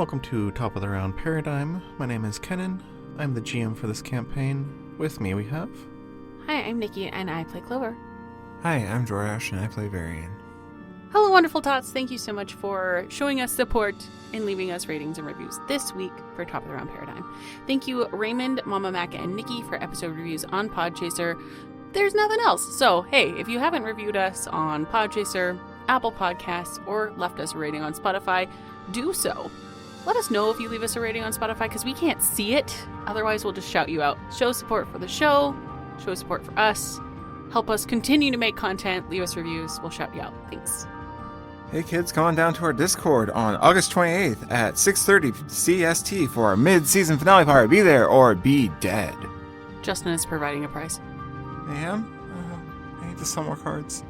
welcome to Top of the Round Paradigm. My name is Kenan. I'm the GM for this campaign. With me we have... Hi, I'm Nikki, and I play Clover. Hi, I'm Jordash, and I play Varian. Hello, wonderful tots. Thank you so much for showing us support and leaving us ratings and reviews this week for Top of the Round Paradigm. Thank you, Raymond, Mama Mac, and Nikki for episode reviews on Podchaser. There's nothing else. So, hey, if you haven't reviewed us on Podchaser, Apple Podcasts, or left us a rating on Spotify, do so. Let us know if you leave us a rating on Spotify, because we can't see it. Otherwise, we'll just shout you out. Show support for the show. Show support for us. Help us continue to make content. Leave us reviews. We'll shout you out. Thanks. Hey kids, come on down to our Discord on August 28th at 6:30 CST for our mid-season finale party. Be there or be dead. Justin is providing a prize. I am? I need to sell more cards.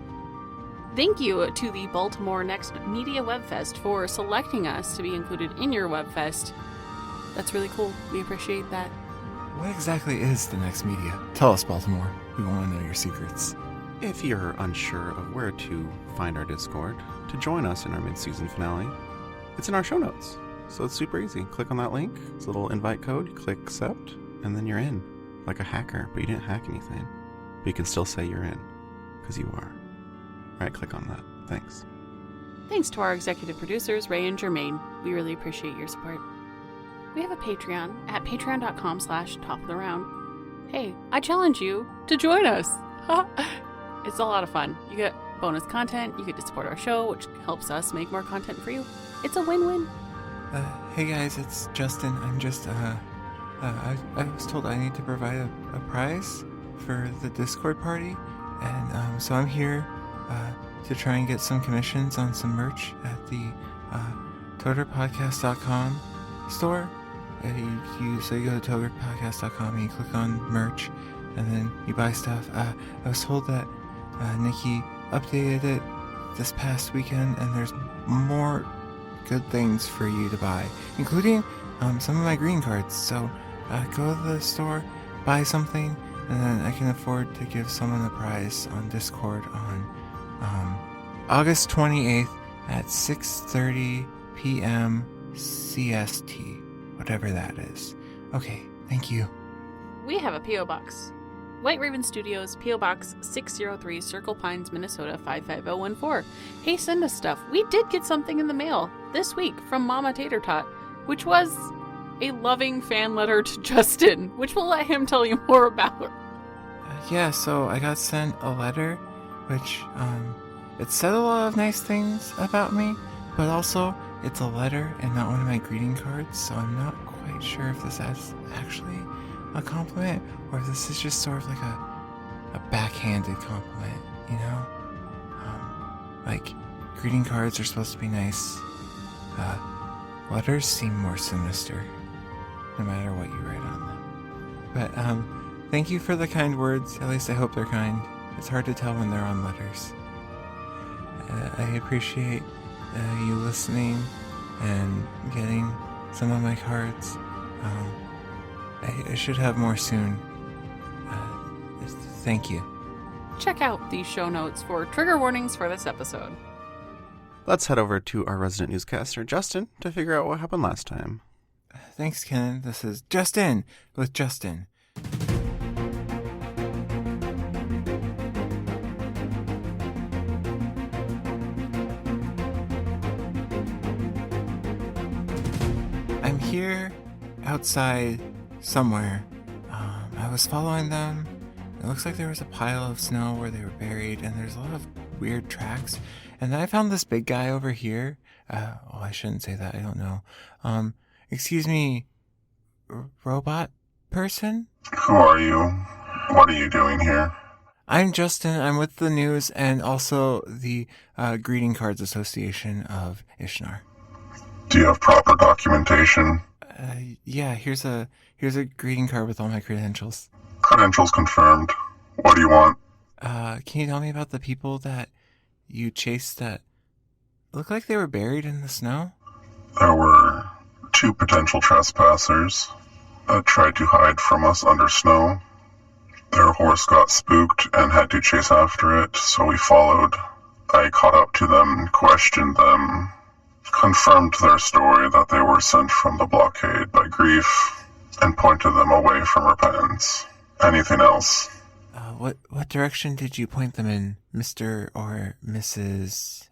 Thank you to the Baltimore Next Media Webfest for selecting us to be included in your Webfest. That's really cool. We appreciate that. What exactly is the Next Media? Tell us, Baltimore. We want to know your secrets. If you're unsure of where to find our Discord, to join us in our mid-season finale, it's in our show notes. So it's super easy. Click on that link. It's a little invite code. You click accept, and then you're in. Like a hacker, but you didn't hack anything. But you can still say you're in, because you are. Right, click on that. Thanks. Thanks to our executive producers, Ray and Jermaine. We really appreciate your support. We have a Patreon at patreon.com/topoftheround. Hey, I challenge you to join us. It's a lot of fun. You get bonus content, you get to support our show, which helps us make more content for you. It's a win-win. Hey guys, it's Justin. I'm just, I was told I need to provide a prize for the Discord party, and so I'm here to try and get some commissions on some merch at the toterpodcast.com store. So you go to toterpodcast.com and you click on merch, and then you buy stuff. I was told that Nikki updated it this past weekend, and there's more good things for you to buy, including some of my green cards. So go to the store, buy something, and then I can afford to give someone a prize on Discord on August 28th at 6:30 p.m. CST, whatever that is. Okay, thank you. We have a P.O. Box. White Raven Studios, P.O. Box 603, Circle Pines, Minnesota 55014. Hey, send us stuff. We did get something in the mail this week from Mama Tater Tot, which was a loving fan letter to Justin, which we'll let him tell you more about. Yeah, so I got sent a letter, which, it said a lot of nice things about me, but also it's a letter and not one of my greeting cards, so I'm not quite sure if this is actually a compliment or if this is just sort of like a backhanded compliment, you know? Like, greeting cards are supposed to be nice. Letters seem more sinister, no matter what you write on them. But, thank you for the kind words. At least I hope they're kind. It's hard to tell when they're on letters. I appreciate you listening and getting some of my cards. I should have more soon. Thank you. Check out these show notes for trigger warnings for this episode. Let's head over to our resident newscaster, Justin, to figure out what happened last time. Thanks, Ken. This is Justin with Justin. I'm here outside somewhere. I was following them. It looks like there was a pile of snow where they were buried, and there's a lot of weird tracks. And then I found this big guy over here. I shouldn't say that. I don't know. Excuse me, robot person? Who are you? What are you doing here? I'm Justin. I'm with the news and also the Greeting Cards Association of Ishnar. Do you have proper documentation? Yeah, here's a greeting card with all my credentials. Credentials confirmed. What do you want? Can you tell me about the people that you chased that looked like they were buried in the snow? There were 2 potential trespassers that tried to hide from us under snow. Their horse got spooked and had to chase after it, so we followed. I caught up to them, questioned them, confirmed their story that they were sent from the blockade by grief, and pointed them away from repentance. Anything else? What direction did you point them in, Mr. or Mrs.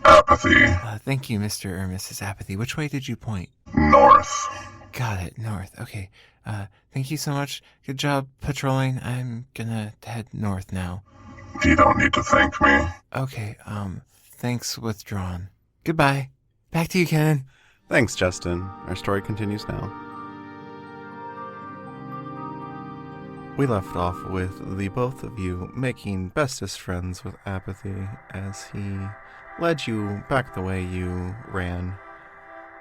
Apathy. Thank you, Mr. or Mrs. Apathy. Which way did you point? North. Got it, north. Okay. Thank you so much. Good job patrolling. I'm gonna head north now. You don't need to thank me. Okay, thanks withdrawn. Goodbye. Back to you, Ken. Thanks, Justin. Our story continues now. We left off with the both of you making bestest friends with Apathy as he led you back the way you ran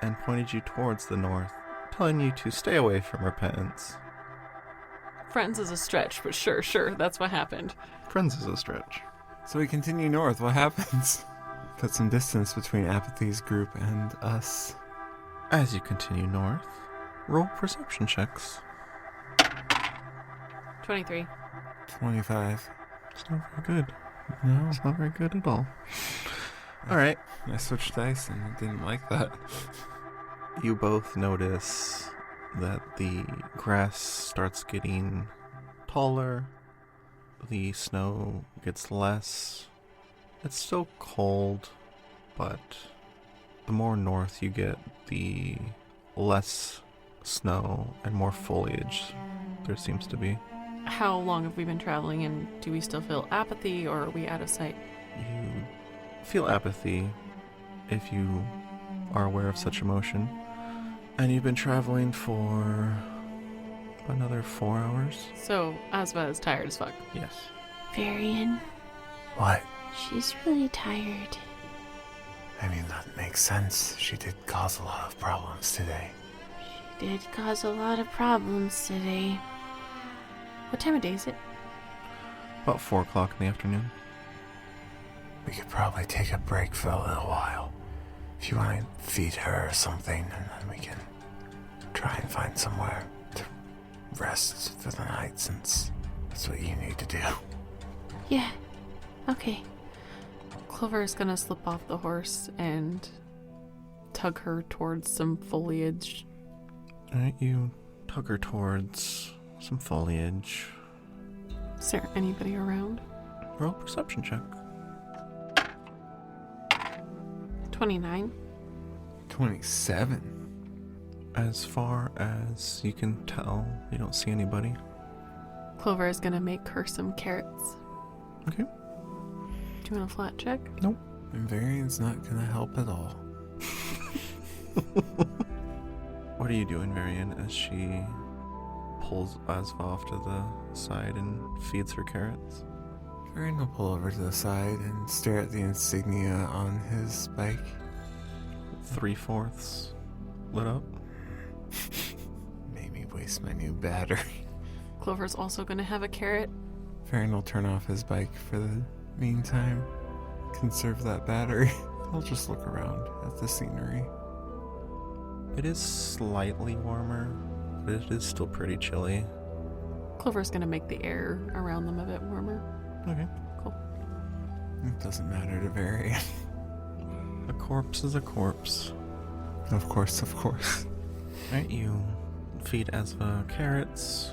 and pointed you towards the north, telling you to stay away from repentance. Friends is a stretch, but sure, that's what happened. Friends is a stretch. So we continue north. What happens? Put some distance between Apathy's group and us. As you continue north, roll perception checks. 23. 25. It's not very good. No. It's not very good at all. Alright. I switched dice and I didn't like that. You both notice that the grass starts getting taller, the snow gets less. It's still cold, but the more north you get, the less snow and more foliage there seems to be. How long have we been traveling, and do we still feel apathy, or are we out of sight? You feel apathy if you are aware of such emotion. And you've been traveling for another 4 hours? So, Asva is tired as fuck. Yes. Varian, What? she's really tired. I mean, that makes sense. She did cause a lot of problems today. She did cause a lot of problems today. What time of day is it? About 4 o'clock in the afternoon. We could probably take a break for a little while. If you want to feed her or something, and then we can try and find somewhere to rest for the night, since that's what you need to do. Yeah, okay. Clover is gonna slip off the horse and tug her towards some foliage. Alright, you tug her towards some foliage. Is there anybody around? Roll a perception check. 29. 27. As far as you can tell, you don't see anybody. Clover is gonna make her some carrots. Okay. Do you want a flat check? Nope. And Varian's not gonna help at all. What are you doing, Varian, as she pulls Asva off to the side and feeds her carrots? Varian will pull over to the side and stare at the insignia on his bike. 3/4 lit up. Made me waste my new battery. Clover's also gonna have a carrot. Varian will turn off his bike for the meantime. Conserve that battery. He'll just look around at the scenery. It is slightly warmer, but it is still pretty chilly. Clover's gonna make the air around them a bit warmer. Okay. It doesn't matter to Varian. A corpse is a corpse. Of course, of course. Alright, you feed Asva carrots.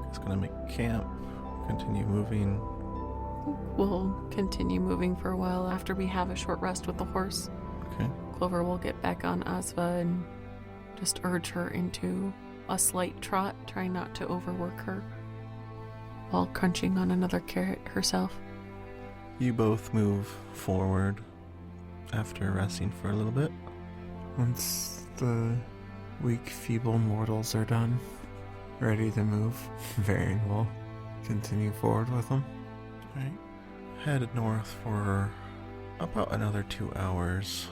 It's gonna make camp. Continue moving. We'll continue moving for a while after we have a short rest with the horse. Okay. Clover will get back on Asva and just urge her into a slight trot, trying not to overwork her, while crunching on another carrot herself. You both move forward after resting for a little bit. Once the weak, feeble mortals are done, ready to move, Varian will continue forward with them. Alright. Headed north for about another 2 hours.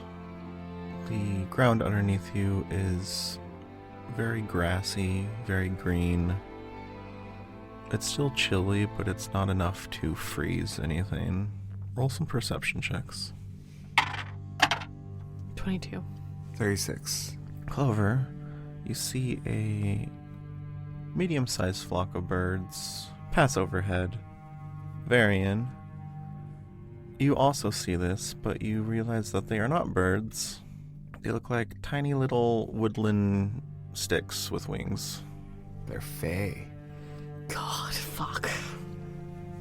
The ground underneath you is very grassy, very green. It's still chilly, but it's not enough to freeze anything. Roll some perception checks. 22. 36. Clover, you see a medium-sized flock of birds pass overhead. Varian, You also see this, but you realize that they are not birds. They look like tiny little woodland sticks with wings. They're fae. God, fuck.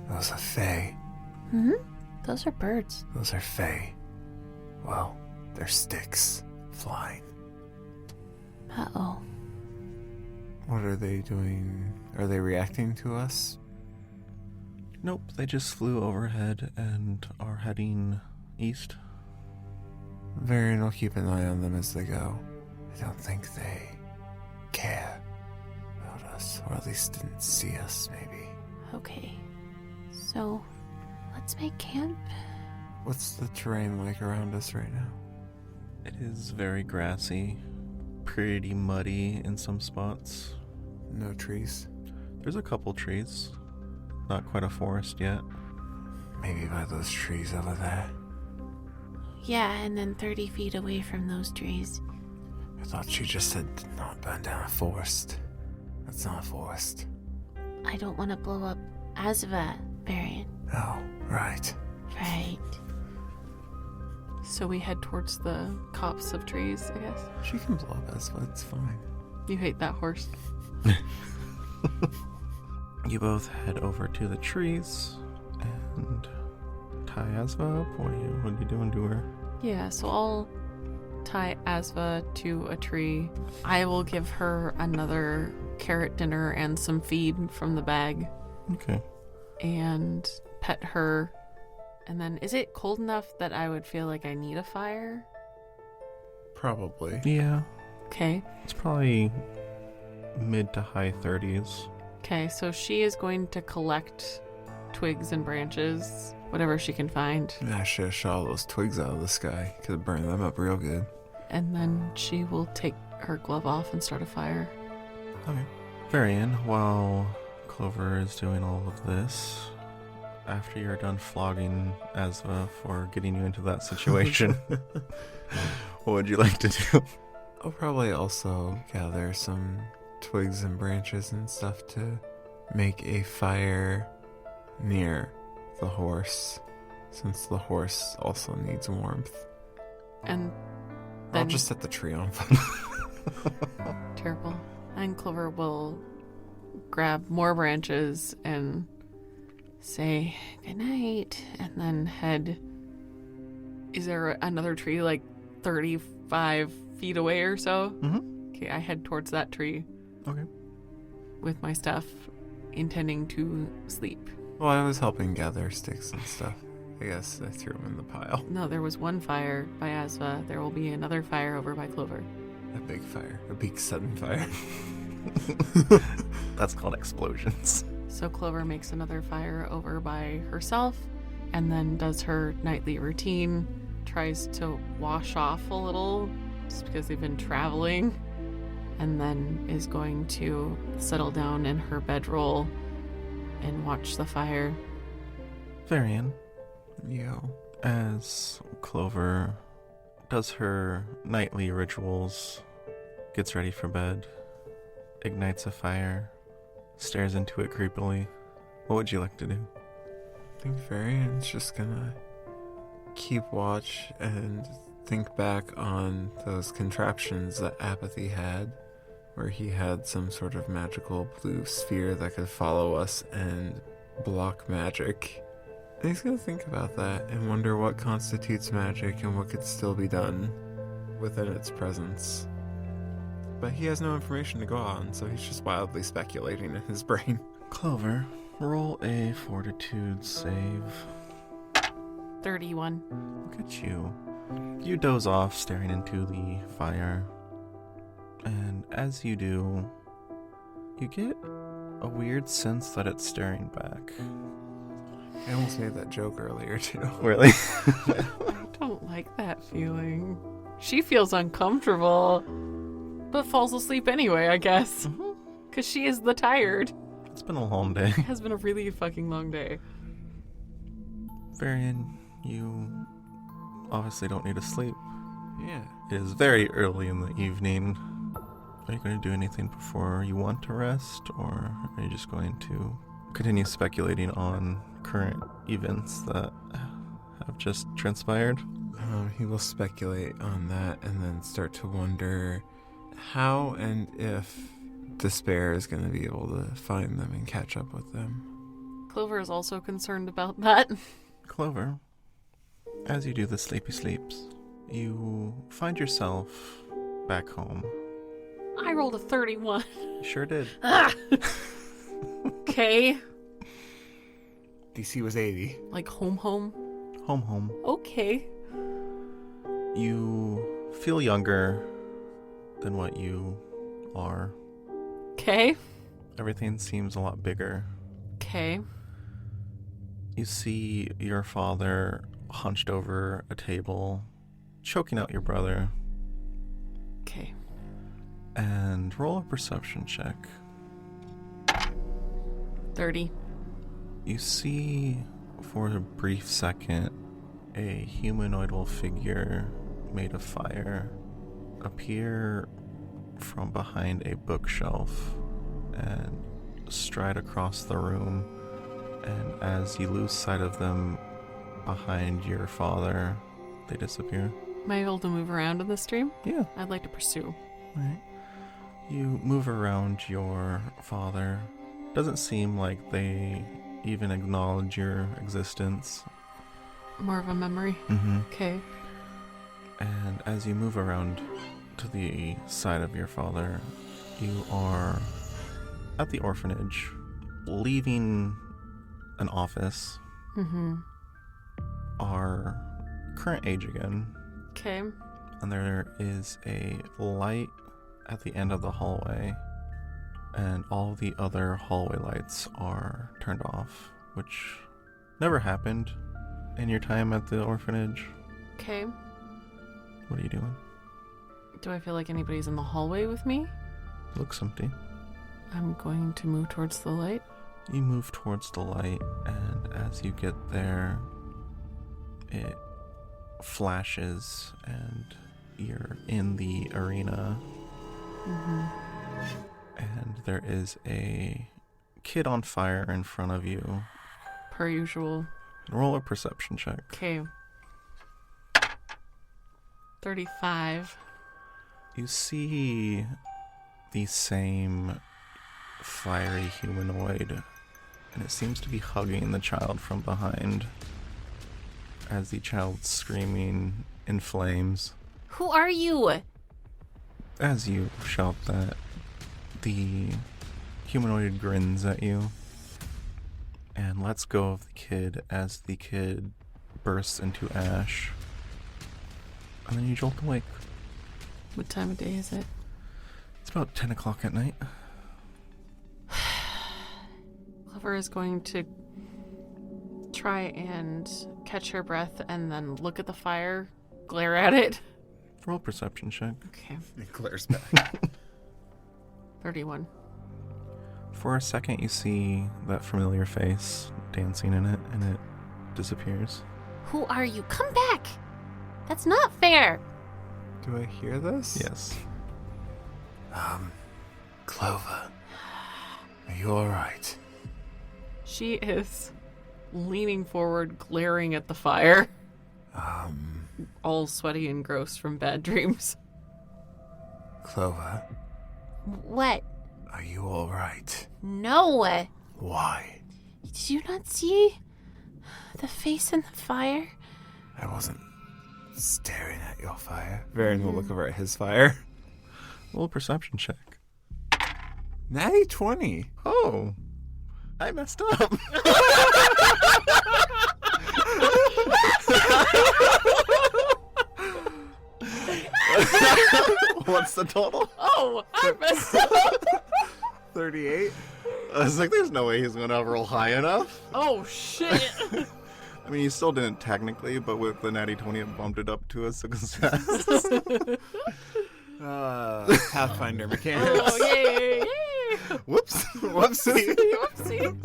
Those are fae. Those are birds. Those are fae. Well, they're sticks flying. Uh-oh. What are they doing? Are they reacting to us? Nope, they just flew overhead and are heading east. Varian will keep an eye on them as they go. I don't think they care about us, or at least didn't see us, maybe. Okay. So, let's make camp. What's the terrain like around us right now? It is very grassy, pretty muddy in some spots. No trees? There's a couple trees. Not quite a forest yet. Maybe by those trees over there. Yeah, and then 30 feet away from those trees. I thought she just said not burn down a forest. That's not a forest. I don't want to blow up Asva, Varian. Oh, right. Right. So we head towards the copse of trees, I guess. She can blow up us, but it's fine. You hate that horse. You both head over to the trees and tie Asva up. What are you doing to her? Yeah, so I'll tie Asva to a tree. I will give her another carrot dinner and some feed from the bag Okay. and pet her. And then, is it cold enough that I would feel like I need a fire? Probably. Yeah, Okay. it's probably mid to high 30s. Okay, so she is going to collect twigs and branches, whatever she can find. I should have shot all those twigs out of the sky. Could have burned them up real good. And then she will take her glove off and start a fire. Okay. Varian, while Clover is doing all of this, after you're done flogging Asva for getting you into that situation, what would you like to do? I'll probably also gather some twigs and branches and stuff to make a fire near the horse, since the horse also needs warmth. And I'll then, just set the tree on fire. terrible. And Clover will grab more branches and say goodnight, and then head. Is there another tree like 35 feet away or so? Mm-hmm. Okay, I head towards that tree. Okay. With my stuff, intending to sleep. Well, I was helping gather sticks and stuff. I guess I threw them in the pile. No, there was one fire by Asva. There will be another fire over by Clover. A big fire. A big sudden fire. That's called explosions. So Clover makes another fire over by herself and then does her nightly routine, tries to wash off a little just because they've been traveling, and then is going to settle down in her bedroll and watch the fire. Varian, Yo. as Clover does her nightly rituals, gets ready for bed, ignites a fire, stares into it creepily, what would you like to do? I think Varian's just gonna keep watch and think back on those contraptions that Apathy had, where he had some sort of magical blue sphere that could follow us and block magic. And he's gonna think about that and wonder what constitutes magic and what could still be done within its presence. But he has no information to go on, so he's just wildly speculating in his brain. Clover, roll a fortitude save. 31. Look at you. You doze off, staring into the fire. And as you do, you get a weird sense that it's staring back. I almost made that joke earlier, too. Really? I don't like that feeling. She feels uncomfortable, but falls asleep anyway, I guess. Because she is the tired. It's been a long day. It has been a really fucking long day. Varian, you obviously don't need to sleep. Yeah. It is very early in the evening. Are you going to do anything before you want to rest, or are you just going to continue speculating on current events that have just transpired? He will speculate on that and then start to wonder how and if Despair is going to be able to find them and catch up with them. Clover is also concerned about that. Clover, as you do the sleepy sleeps, you find yourself back home. I rolled a 31. You sure did. Okay. DC was 80. Like home. Home. Okay. You feel younger than what you are. Okay. Everything seems a lot bigger. Okay. You see your father hunched over a table, choking out your brother. Okay. And roll a perception check. 30. You see, for a brief second, a humanoidal figure made of fire appear from behind a bookshelf and stride across the room. And as you lose sight of them behind your father, they disappear. Am I able to move around in the stream? Yeah. I'd like to pursue. Right. You move around your father. Doesn't seem like they even acknowledge your existence. More of a memory. Mm-hmm. Okay. And as you move around to the side of your father, you are at the orphanage, leaving an office. Mm-hmm. Our current age again. Okay. And there is a light at the end of the hallway, and all the other hallway lights are turned off, which never happened in your time at the orphanage. Okay. What are you doing? Do I feel like anybody's in the hallway with me? Looks empty. I'm going to move towards the light. You move towards the light, and as you get there, it flashes, and you're in the arena. Mm-hmm. And there is a kid on fire in front of you. Per usual. Roll a perception check. Okay. 35. You see the same fiery humanoid, and it seems to be hugging the child from behind as the child's screaming in flames. Who are you? As you shout that, the humanoid grins at you and lets go of the kid as the kid bursts into ash. And then you jolt awake. What time of day is it? It's about 10 o'clock at night. Clover is going to try and catch her breath and then look at the fire, glare at it. Roll a perception check. Okay. It glares back. 31. For a second, you see that familiar face dancing in it, and it disappears. Who are you? Come back! That's not fair! Do I hear this? Yes. Clover. Are you alright? She is leaning forward, glaring at the fire, all sweaty and gross from bad dreams. Clover, What? are you alright? No! Why? Did you not see the face in the fire? I wasn't staring at your fire. Varen will look over at his fire. Roll a perception check. Natty 20. Oh, I messed up. What's the total? Oh, I messed up. 38. I was like, there's no way he's going to roll high enough. Oh, shit. I mean, you still didn't technically, but with the natty 20, it bumped it up to a success. Pathfinder mechanics. Oh, yay. Whoops. Whoopsie. Whoopsie.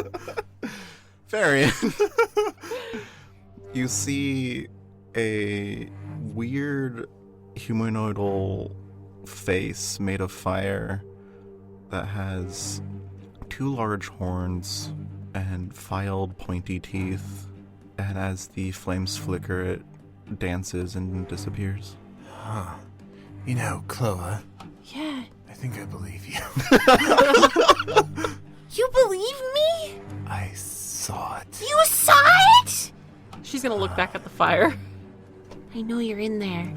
Varian. You see a weird humanoidal face made of fire that has two large horns and filed pointy teeth And as the flames flicker, it dances and disappears. Huh. You know, Chloe, Yeah. I think I believe you. You believe me? I saw it. You saw it? She's gonna look back at the fire. I know you're in there.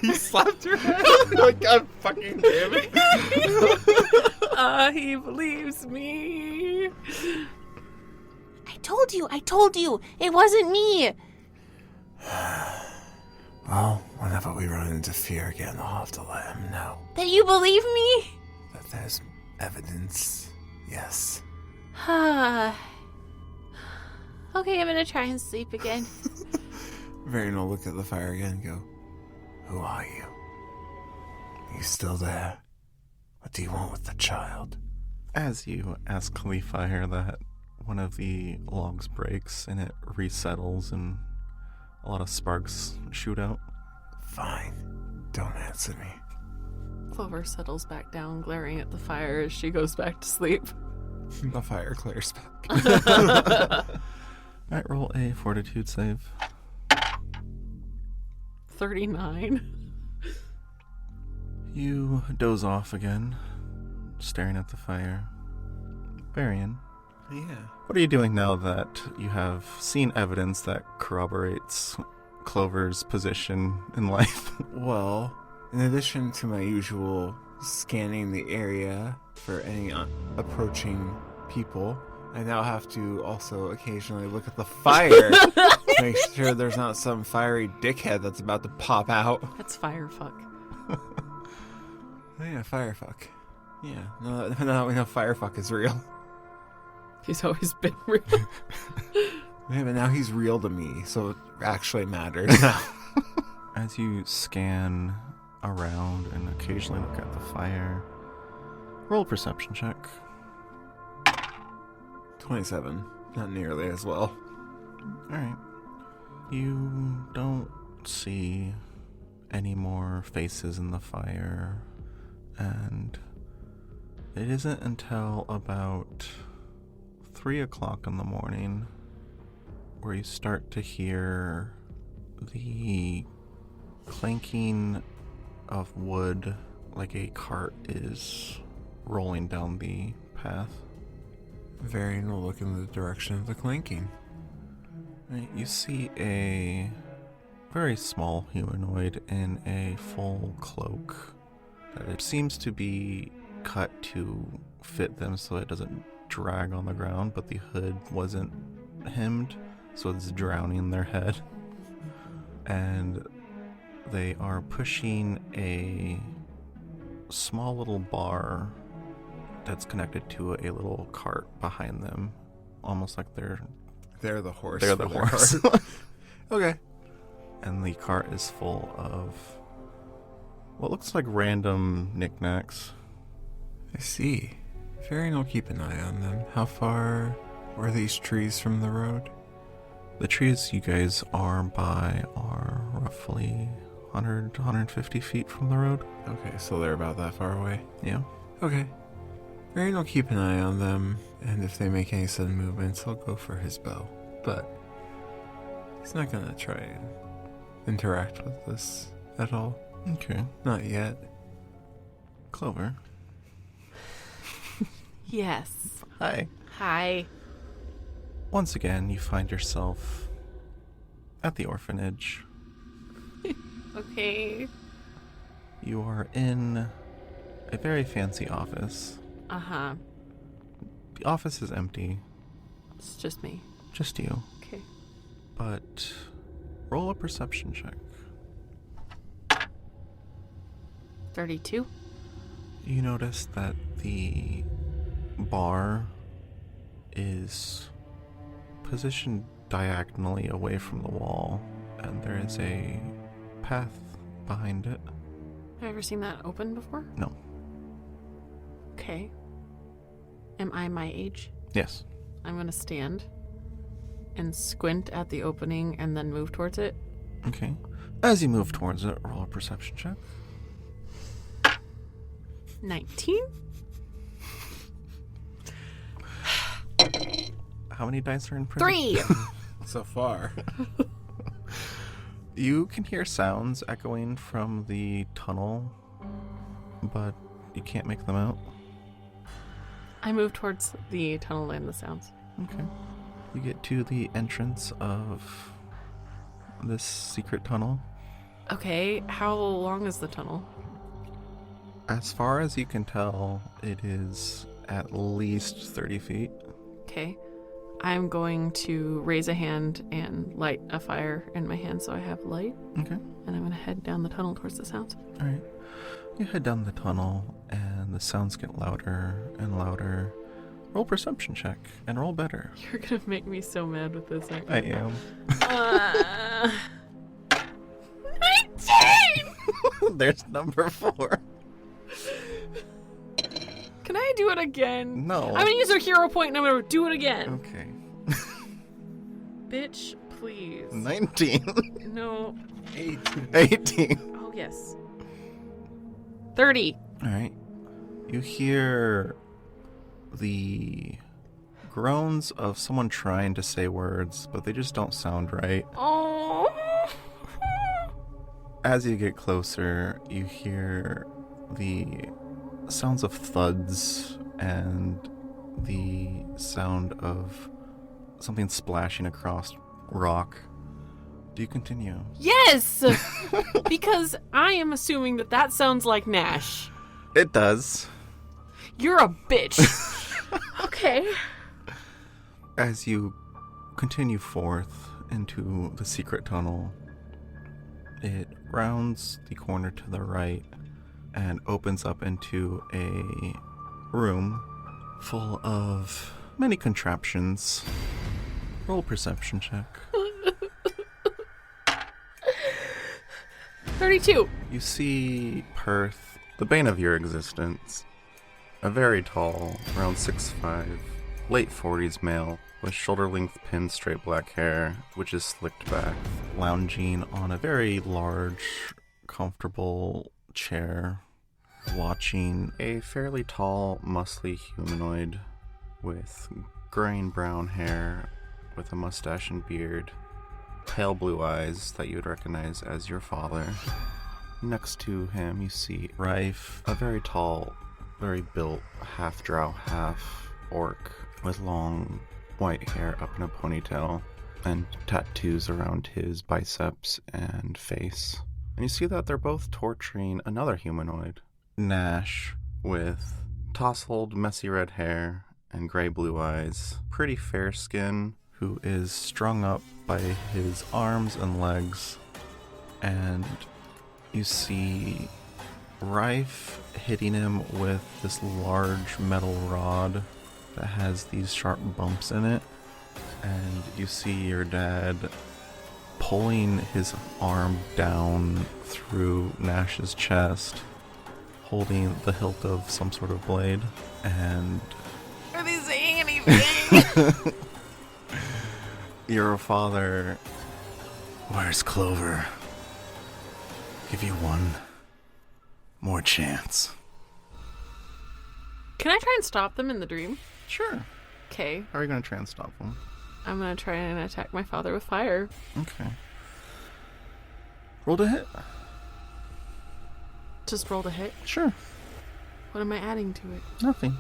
You slapped your head. Like, God fucking damn it. He believes me. I told you. It wasn't me. Well, whenever we run into fear again, I'll have to let him know That you believe me? that there's evidence. Yes. Okay, I'm gonna try and sleep again. Varian will look at the fire again and go, "Who are you? Are you still there? What do you want with the child?" As you ask the fire that, one of the logs breaks and it resettles and a lot of sparks shoot out. Fine. Don't answer me. Clover settles back down, glaring at the fire as she goes back to sleep. The fire clears back. Alright, roll a fortitude save. 39. You doze off again, staring at the fire. Varian, Yeah. what are you doing now that you have seen evidence that corroborates Clover's position in life? Well, in addition to my usual scanning the area for any approaching people, I now have to also occasionally look at the fire to make sure there's not some fiery dickhead that's about to pop out. That's firefuck. Oh yeah, firefuck. Yeah, now that we know firefuck is real. He's always been real. Yeah, but now he's real to me, so it actually matters now. As you scan around and occasionally look at the fire, roll a perception check. 27. Not nearly as well. Alright. You don't see any more faces in the fire, and it isn't until about 3 o'clock in the morning where you start to hear the clanking of wood like a cart is rolling down the path. Varian will look in the direction of the clanking. Right, you see a very small humanoid in a full cloak that it seems to be cut to fit them so it doesn't drag on the ground, but the hood wasn't hemmed, so it's drowning their head. And they are pushing a small little bar that's connected to a little cart behind them, almost like they're They're the horse. the for their horse. cart. Okay. And the cart is full of what looks like random knickknacks. I see. Varian will keep an eye on them. How far were these trees from the road? The trees you guys are by are roughly 100 to 150 feet from the road. Okay, so they're about that far away. Yeah. Okay. Varian will keep an eye on them, and if they make any sudden movements, he'll go for his bow. But he's not gonna try and interact with this at all. Okay. Not yet. Clover. Yes. Hi. Hi. Once again, you find yourself at the orphanage. Okay. You are in a very fancy office. Uh-huh. The office is empty, It's just me. just you. Okay. But roll a perception check. 32. You notice that the bar is positioned diagonally away from the wall, and there is a path behind it. Have you ever seen that open before? No. Okay. Am I my age? Yes. I'm gonna stand and squint at the opening and then move towards it. Okay. As you move towards it, roll a perception check. 19? How many dice are in prison? 3! so far. You can hear sounds echoing from the tunnel, but you can't make them out. I move towards the tunnel and the sounds. Okay. You get to the entrance of this secret tunnel. Okay, how long is the tunnel? As far as you can tell, it is at least 30 feet. Okay. I'm going to raise a hand and light a fire in my hand so I have light. Okay. And I'm going to head down the tunnel towards the sounds. All right. You head down the tunnel, and the sounds get louder and louder. Roll perception check, and roll better. You're going to make me so mad with this. I am. 19! There's number 4. Can I do it again? No. I'm going to use a hero point and I'm going to do it again. Okay. Bitch, please. 19. No. 18. Oh, yes. 30. All right. You hear the groans of someone trying to say words, but they just don't sound right. Oh. As you get closer, you hear the sounds of thuds and the sound of something splashing across rock. Do you continue? Yes! Because I am assuming that sounds like Nash. It does. You're a bitch. Okay. As you continue forth into the secret tunnel, it rounds the corner to the right and opens up into a room full of many contraptions. Roll perception check. 32. You see Perth, the bane of your existence, a very tall, around 6'5", late 40s male with shoulder-length pinned straight black hair, which is slicked back, lounging on a very large, comfortable chair, watching a fairly tall, muscly humanoid with graying brown hair, with a mustache and beard, pale blue eyes that you would recognize as your father. Next to him, you see Rife, a very tall, very built, half drow, half orc, with long white hair up in a ponytail and tattoos around his biceps and face. And you see that they're both torturing another humanoid, Nash, with tousled, messy red hair and gray-blue eyes, pretty fair skin, who is strung up by his arms and legs. And you see Rife hitting him with this large metal rod that has these sharp bumps in it. And you see your dad pulling his arm down through Nash's chest, holding the hilt of some sort of blade. And Are they saying anything? your father, where's Clover? Give you one more chance. Can I try and stop them in the dream? Sure. Okay. How are you going to try and stop them? I'm going to try and attack my father with fire. Okay. Roll to hit. Just roll to hit. Sure. What am I adding to it? Nothing.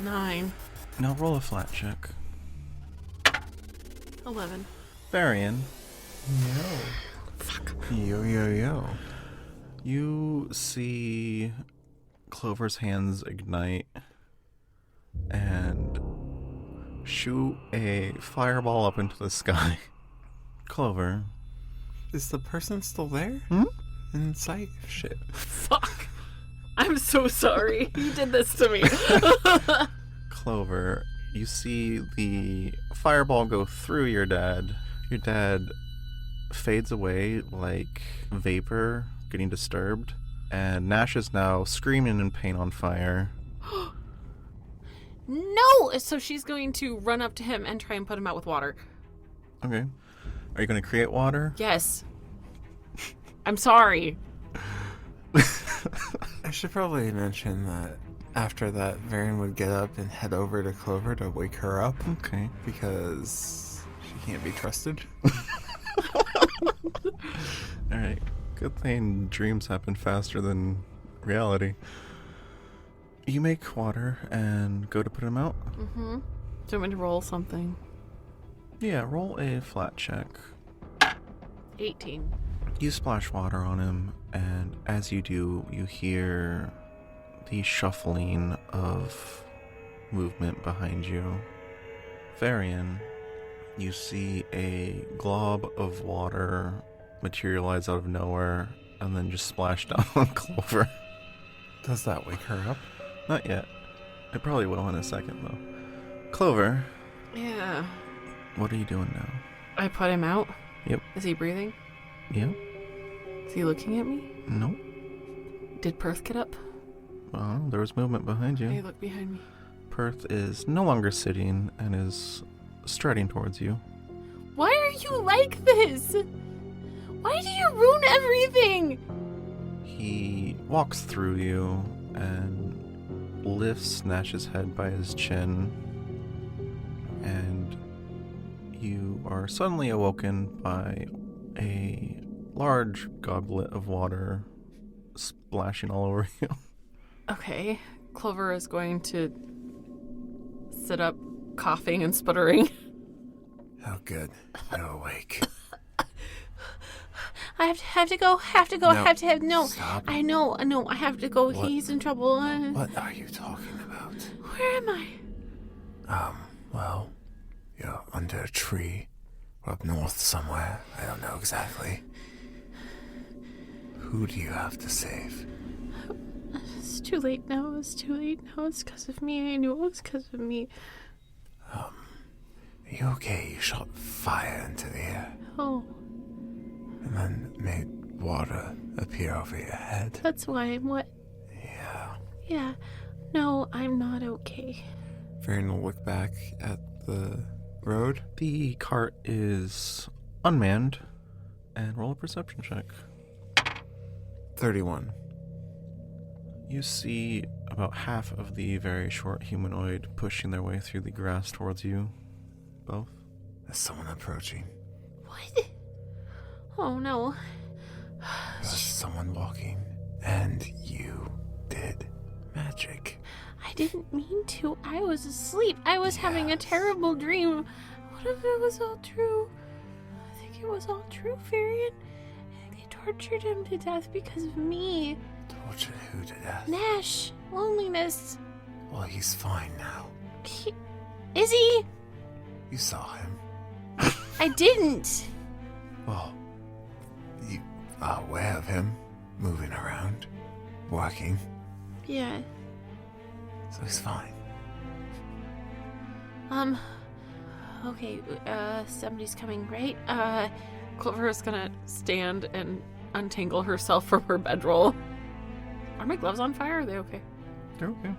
9. Now roll a flat check. 11. Varian. No. Fuck. Yo. You see Clover's hands ignite and shoot a fireball up into the sky. Clover. Is the person still there? Hmm? In sight? Shit. Fuck. I'm so sorry. You did this to me. Clover, you see the fireball go through your dad. Your dad fades away like vapor getting disturbed, and Nash is now screaming in pain on fire. No! So she's going to run up to him and try and put him out with water. Okay. Are you going to create water? Yes. I'm sorry. I should probably mention that After that, Varian would get up and head over to Clover to wake her up Okay. because she can't be trusted. Alright. Good thing dreams happen faster than reality. You make water and go to put him out? Mm-hmm. Do you want me to roll something? Yeah, roll a flat check. 18. You splash water on him, and as you do, you hear the shuffling of movement behind you. Varian, you see a glob of water materialize out of nowhere and then just splash down on Clover. Does that wake her up? Not yet. It probably will in a second, though. Clover, Yeah. what are you doing now? I put him out? Yep. Is he breathing? Yeah? Is he looking at me? No? Did Perth get up? Well, there was movement behind you. Hey, look behind me. Perth is no longer sitting and is striding towards you. Why are you like this? Why do you ruin everything? He walks through you and lifts Nash's head by his chin, and you are suddenly awoken by a large goblet of water splashing all over you. Okay. Clover is going to sit up, coughing and sputtering. Oh, good. You're awake. I have to go. No. Stop. I know. I have to go. What? He's in trouble. What are you talking about? Where am I? Well, you're under a tree. Or up north somewhere. I don't know exactly. Who do you have to save? It's too late now. It's because of me. I knew it was because of me. Are you okay? You shot fire into the air Oh, and then made water appear over your head. that's why I'm wet. Yeah. Yeah. No, I'm not okay. Varian will look back at the road. The cart is unmanned, and roll a perception check. 31. You see about half of the very short humanoid pushing their way through the grass towards you. Both. There's someone approaching. What? Oh no. There's someone walking. And you did magic. I didn't mean to. I was asleep. I was having a Yes. terrible dream. What if it was all true? I think it was all true, Varian. They tortured him to death because of me. Tortured who to death? Nash. Loneliness. Well, he's fine now. Is he? You saw him. I didn't. Well, you are aware of him moving around, working, Yeah. so he's fine. Okay, somebody's coming, right? Clover is gonna stand and untangle herself from her bedroll. Are my gloves on fire? Are they okay? They're okay.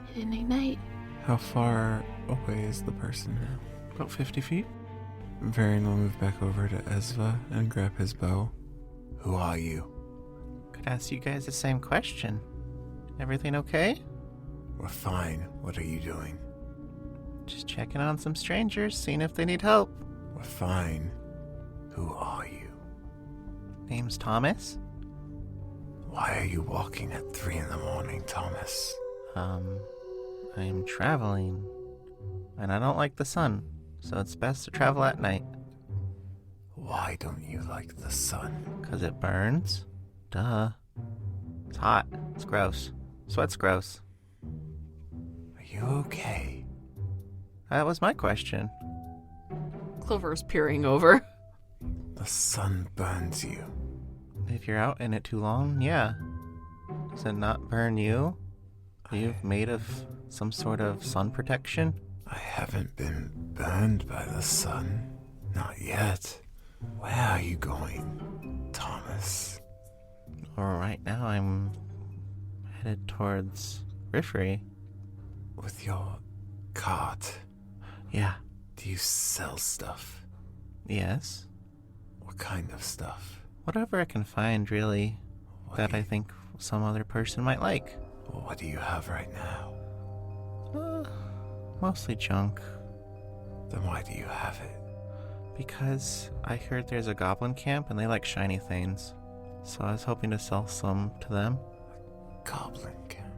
It didn't ignite. How far away is the person now? About 50 feet. Varian will move back over to Ezva and grab his bow. Who are you? Could ask you guys the same question. Everything okay? We're fine. What are you doing? Just checking on some strangers, seeing if they need help. We're fine. Who are you? Name's Thomas. Why are you walking at 3 a.m, Thomas? I'm traveling. And I don't like the sun, so it's best to travel at night. Why don't you like the sun? 'Cause it burns? Duh. It's hot. It's gross. Sweat's gross. Are you okay? That was my question. Clover is peering over. The sun burns you. If you're out in it too long, yeah. Does it not burn you? Are you made of some sort of sun protection? I haven't been burned by the sun. Not yet. Where are you going, Thomas? Or right now I'm headed towards Riffrey. With your cart, Yeah. do you sell stuff? Yes. What kind of stuff? Whatever I can find, really, What that do I you- think some other person might like. What do you have right now? Mostly junk. Then why do you have it? Because I heard there's a goblin camp and they like shiny things. So I was hoping to sell some to them. Goblin camp.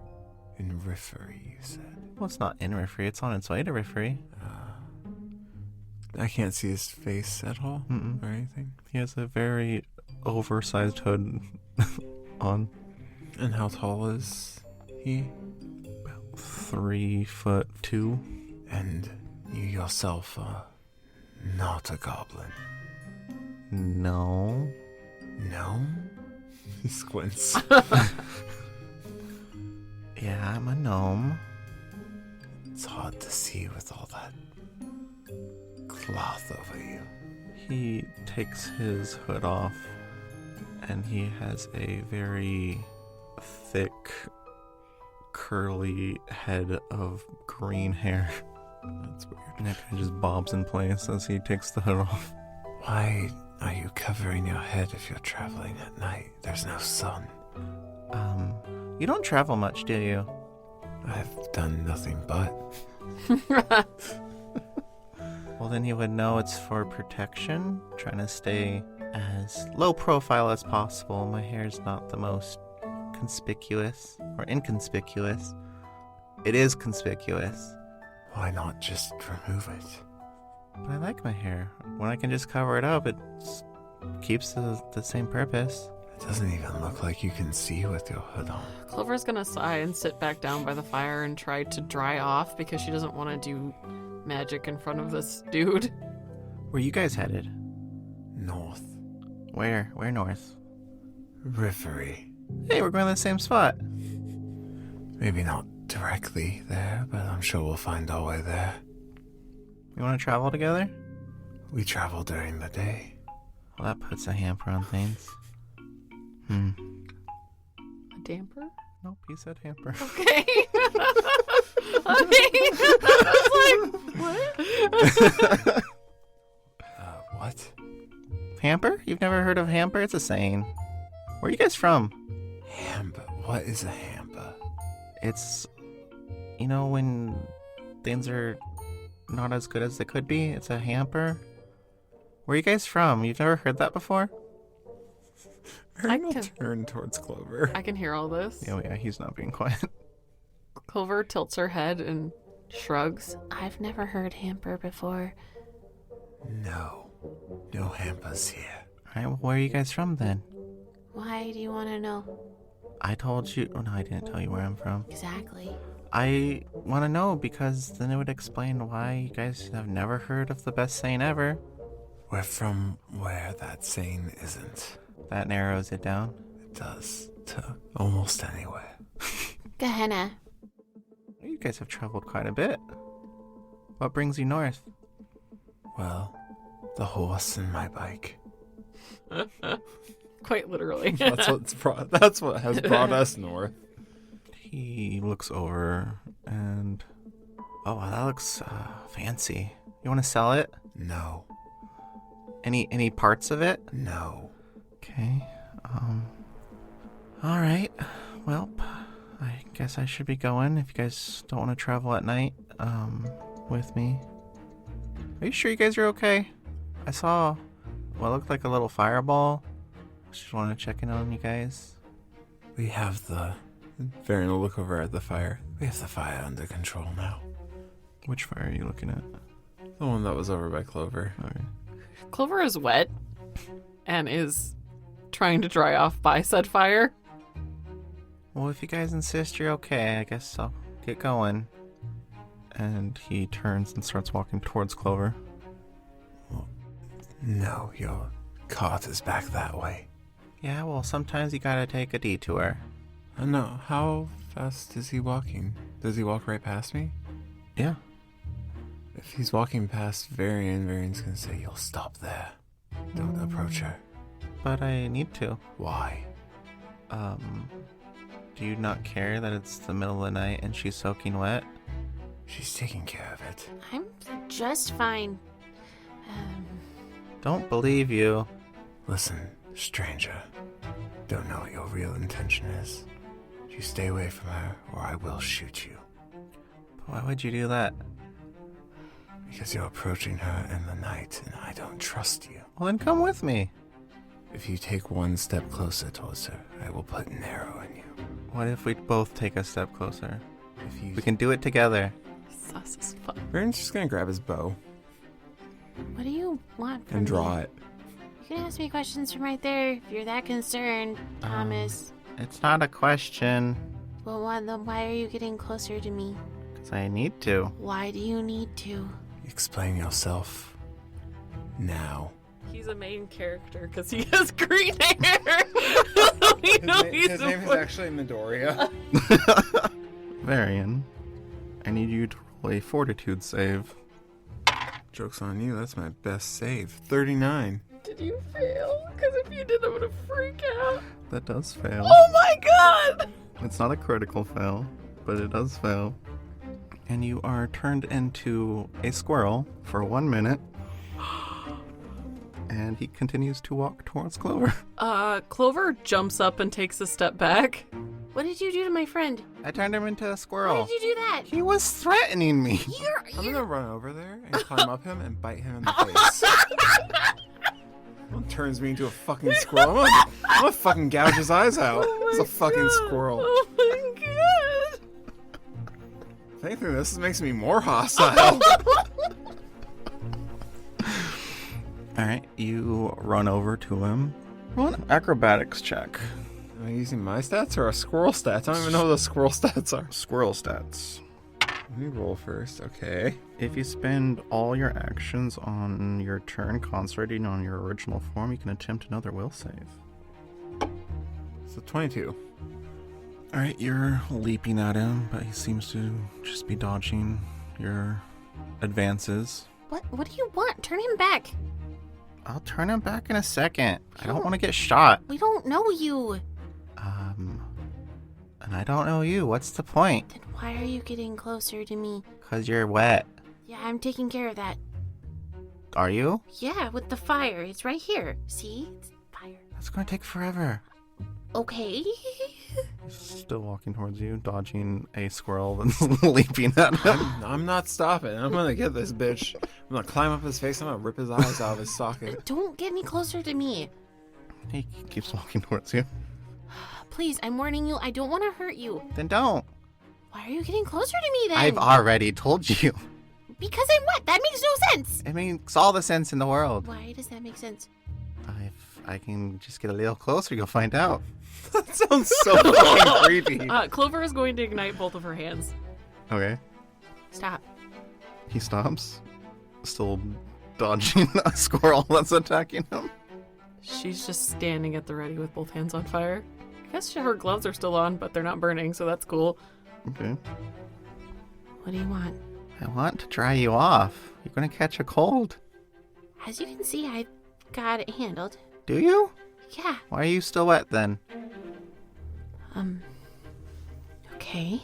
In Riffery, you said. Well, it's not in Riffery, it's on its way to Riffery. I can't see his face at all Mm-mm. or anything. He has a very oversized hood on. And how tall is he? 3'2". And you yourself are not a goblin. No. No? He squints. Yeah, I'm a gnome. It's hard to see with all that cloth over you. He takes his hood off and he has a very thick, curly head of green hair. That's weird. And it kind of just bobs in place as he takes the hood off. Why are you covering your head if you're traveling at night? There's no sun. You don't travel much, do you? I've done nothing but. Well, then you would know it's for protection. Trying to stay as low profile as possible. My hair's not the most conspicuous or inconspicuous. It is conspicuous. Why not just remove it? But I like my hair. When I can just cover it up, it keeps the same purpose. It doesn't even look like you can see with your hood on. Clover's gonna sigh and sit back down by the fire and try to dry off because she doesn't want to do magic in front of this dude. Where you guys headed? North. Where? Where north? Riffery. Hey, we're going to the same spot. Maybe not directly there, but I'm sure we'll find our way there. You want to travel together? We travel during the day. Well, that puts a hamper on things. A damper? Nope, he said hamper. Okay. I was like, what? What? Hamper? You've never heard of hamper? It's a saying. Where are you guys from? Hamper? What is a hamper? It's, you know, when things are not as good as they could be, it's a hamper. Where are you guys from? You've never heard that before? Ern will can- turn towards Clover. I can hear all this. Oh yeah, he's not being quiet. Clover tilts her head and shrugs. I've never heard hamper before. No. No hampers here. Alright, well, where are you guys from then? Why do you want to know? I told you. Oh no, I didn't tell you where I'm from. Exactly. I want to know because then it would explain why you guys have never heard of the best saying ever. We're from where that saying isn't. That narrows it down. It does. To almost anywhere. Gehenna. You guys have traveled quite a bit. What brings you north? Well, the horse and my bike. Quite literally. That's what has brought us north. He looks over and... Oh, wow, that looks fancy. You want to sell it? No. Any parts of it? No. Okay. All right. Well, I guess I should be going if you guys don't want to travel at night with me. Are you sure you guys are okay? I saw what looked like a little fireball. Just want to check in on you guys. We have the... Varen will look over at the fire. We have the fire under control now. Which fire are you looking at? The one that was over by Clover. Okay. Clover is wet and is trying to dry off by said fire. Well, if you guys insist you're okay, I guess I'll get going. And he turns and starts walking towards Clover. No, your cart is back that way. Yeah, well, sometimes you gotta take a detour. No, how fast is he walking? Does he walk right past me? Yeah. If he's walking past Varian's gonna say, "You'll stop there. Don't approach her." But I need to. Why? Do you not care that it's the middle of the night and she's soaking wet? She's taking care of it. I'm just fine. Don't believe you. Listen, stranger. Don't know what your real intention is. You stay away from her, or I will shoot you. Why would you do that? Because you're approaching her in the night, and I don't trust you. Well, then come with me. If you take one step closer towards her, I will put an arrow in you. What if we both take a step closer? If you... We can do it together. Sus as fuck. Baron's just gonna grab his bow What do you want from and me? draw it. You can ask me questions from right there if you're that concerned, Thomas. It's not a question. Well, why are you getting closer to me? Because I need to. Why do you need to? Explain yourself. Now. He's a main character because he has green hair. We know he's His a name is actually Midoriya. Varian, I need you to roll a fortitude save. Joke's on you, that's my best save. 39. Did you fail? Because if you did, I'm gonna freak out. That does fail. Oh my god! It's not a critical fail, but it does fail. And you are turned into a squirrel for 1 minute. And he continues to walk towards Clover. Clover jumps up and takes a step back. What did you do to my friend? I turned him into a Why squirrel. did you do that? He was threatening me. I'm gonna run over there and climb up him and bite him in the face. Turns me into a fucking squirrel. I'm gonna fucking gouge his eyes out. It's a fucking squirrel. Oh my god! If anything, this makes me more hostile. Alright, you run over to him. Roll an acrobatics check. Am I using my stats or a squirrel stats? I don't even know what the squirrel stats are. Squirrel stats. Let me roll first. Okay. If you spend all your actions on your turn concentrating on your original form, you can attempt another will save. So 22. Alright, you're leaping at him, but he seems to just be dodging your advances. What do you want? Turn him back. I'll turn him back in a second. I don't want to get shot. We don't know you. And I don't know you. What's the point? Then why are you getting closer to me? 'Cause you're wet. Yeah, I'm taking care of that. Are you? Yeah, with the fire. It's right here. See? It's fire. That's going to take forever. Okay. He's still walking towards you, dodging a squirrel that's leaping at him. I'm not stopping. I'm gonna get this bitch. I'm gonna climb up his face. I'm gonna rip his eyes out of his socket. Don't get any closer to me. He keeps walking towards you. Please, I'm warning you. I don't want to hurt you. Then don't. Why are you getting closer to me then? I've already told you. Because I'm what? That makes no sense. It makes all the sense in the world. Why does that make sense? If I can just get a little closer, you'll find out. That sounds so fucking creepy. Clover is going to ignite both of her hands. Okay. Stop. He stops, still dodging a squirrel that's attacking him. She's just standing at the ready with both hands on fire. I guess her gloves are still on, but they're not burning, so that's cool. Okay. What do you want? I want to dry you off. You're going to catch a cold. As you can see, I've got it handled. Do you? Yeah. Why are you still wet then? Okay.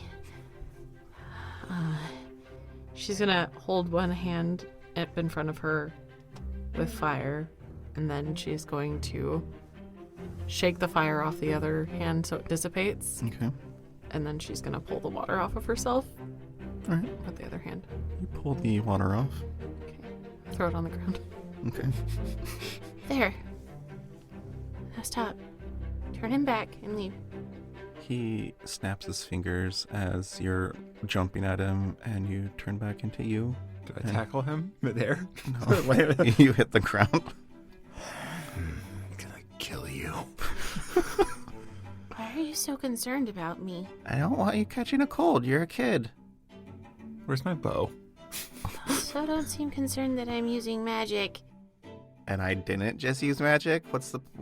She's gonna hold one hand up in front of her with fire, and then she's going to shake the fire off the other hand so it dissipates, Okay. and then she's gonna pull the water off of herself All right. with the other hand. You pull the water off. Okay. Throw it on the ground. Okay. There. Now stop. Turn him back and leave. He snaps his fingers as you're jumping at him, and you turn back into you. Do I tackle him midair? No. Wait. You hit the ground. I'm gonna kill you. Why are you so concerned about me? I don't want you catching a cold. You're a kid. Where's my bow? So don't seem concerned that I'm using magic. And I didn't just use magic?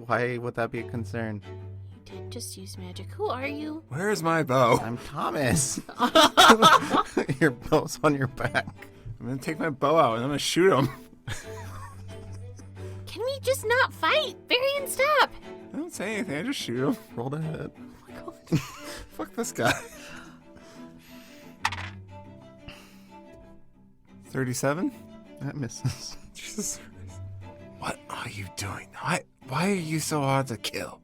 Why would that be a concern? You did just use magic. Who are you? Where's my bow? I'm Thomas. Your bow's on your back. I'm gonna take my bow out and I'm gonna shoot him. Can we just not fight? Varian, stop! I don't say anything. I just shoot him. Roll to hit. Fuck this guy. 37? That misses. Jesus. What are you doing? Why are you so hard to kill?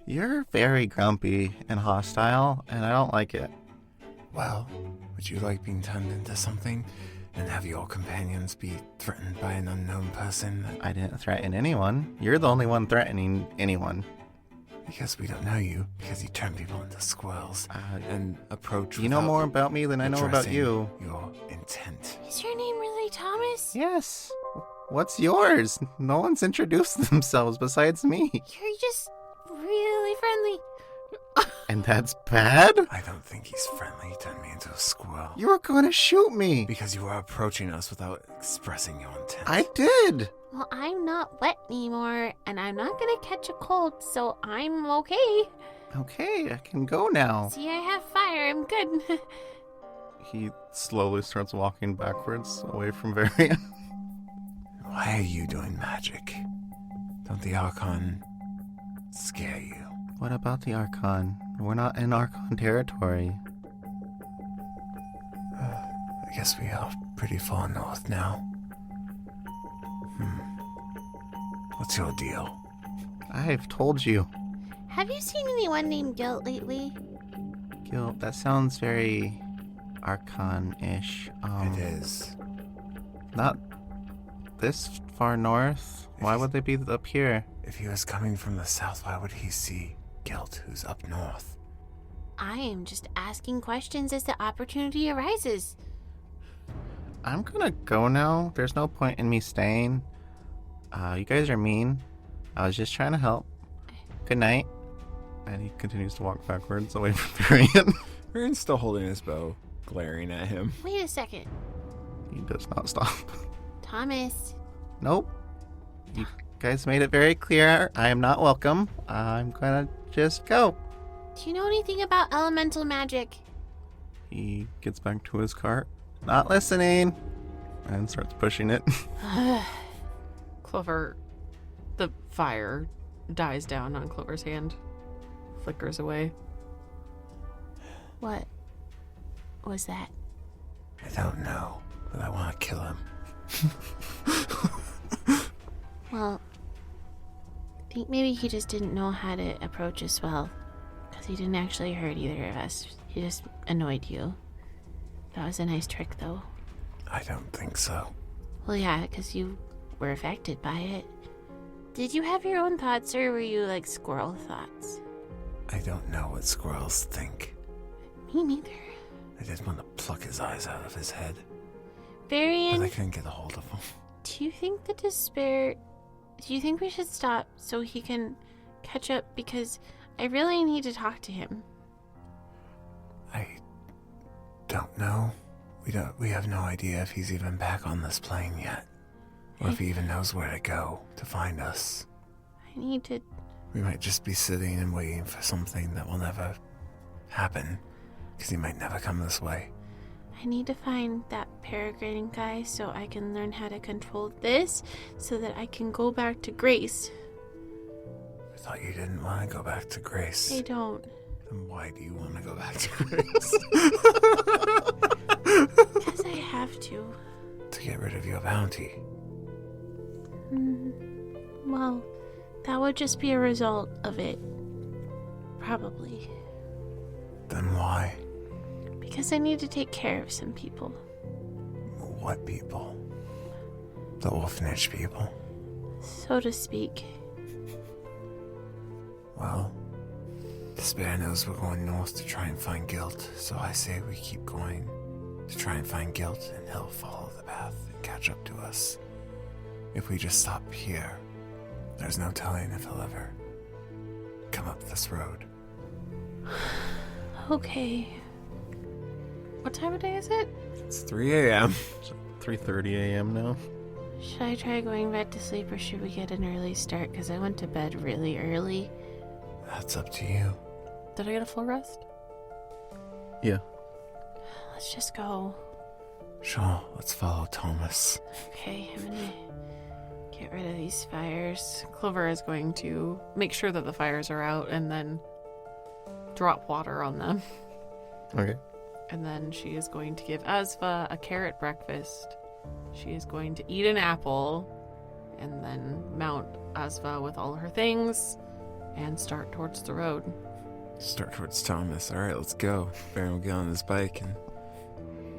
You're very grumpy and hostile, and I don't like it. Well, would you like being turned into something and have your companions be threatened by an unknown person? I didn't threaten anyone. You're the only one threatening anyone. Because we don't know you, because you turn people into squirrels and approach. You know more about me than I know about you. Your intent. Is your name really Thomas? Yes. What's yours? No one's introduced themselves besides me. You're just really friendly. And that's bad? I don't think he's friendly. He turned me into a squirrel. You were going to shoot me. Because you were approaching us without expressing your intent. I did. Well, I'm not wet anymore, and I'm not gonna catch a cold, so I'm okay. Okay, I can go now. See, I have fire. I'm good. He slowly starts walking backwards away from Varian. Why are you doing magic? Don't the Archon scare you? What about the Archon? We're not in Archon territory. I guess we are pretty far north now. What's your deal? I've told you. Have you seen anyone named Guilt lately? Guilt, that sounds very Archon-ish. It is. Not this far north. Why would they be up here? If he was coming from the south, why would he see Guilt, who's up north? I am just asking questions as the opportunity arises. I'm gonna go now. There's no point in me staying. You guys are mean. I was just trying to help. Good night. And he continues to walk backwards away from Varian. Varian's still holding his bow, glaring at him. Wait a second. He does not stop. Thomas. Nope. You guys made it very clear. I am not welcome. I'm gonna just go. Do you know anything about elemental magic? He gets back to his cart. Not listening. And starts pushing it. Clover, the fire dies down on Clover's hand, flickers away. What was that? I don't know, but I want to kill him. Well, I think maybe he just didn't know how to approach us well. Because he didn't actually hurt either of us. He just annoyed you. That was a nice trick, though. I don't think so. Well, yeah, because you were affected by it. Did you have your own thoughts, or were you like squirrel thoughts? I don't know what squirrels think. Me neither. I just want to pluck his eyes out of his head. Varian, But I couldn't get a hold of him. do you think the despair... Do you think we should stop so he can catch up? Because I really need to talk to him. I don't know. We have no idea if he's even back on this plane yet. Or if he even knows where to go to find us. I need to... We might just be sitting and waiting for something that will never happen. Because he might never come this way. I need to find that paragliding guy so I can learn how to control this so that I can go back to Grace. I thought you didn't want to go back to Grace. I don't. Then why do you want to go back to Grace? Because I have to. To get rid of your bounty. Well, that would just be a result of it. Probably. Then why? Because I need to take care of some people. What people? The orphanage people? So to speak. Well, Despair knows we're going north to try and find Guilt, so I say we keep going to try and find Guilt, and he'll follow the path and catch up to us. If we just stop here, there's no telling if he'll ever come up this road. Okay. What time of day is it? It's 3 a.m. 3:30 a.m. now. Should I try going back to sleep or should we get an early start? Because I went to bed really early. That's up to you. Did I get a full rest? Yeah. Let's just go. Sure, let's follow Thomas. Okay, I'm gonna get rid of these fires. Clover is going to make sure that the fires are out and then drop water on them. Okay. And then she is going to give Asva a carrot breakfast. She is going to eat an apple and then mount Asva with all her things and start towards the road. Start towards Thomas. All right, let's go. Baron will get on his bike and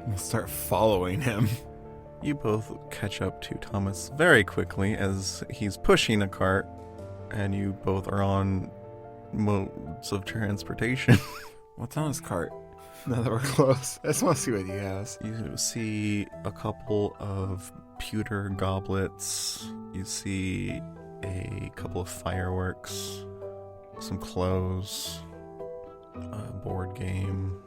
we'll start following him. You both catch up to Thomas very quickly as he's pushing a cart, and you both are on modes of transportation. What's on his cart? Now that we're close, I just want to see what he has. You see a couple of pewter goblets. You see a couple of fireworks, some clothes, a board game.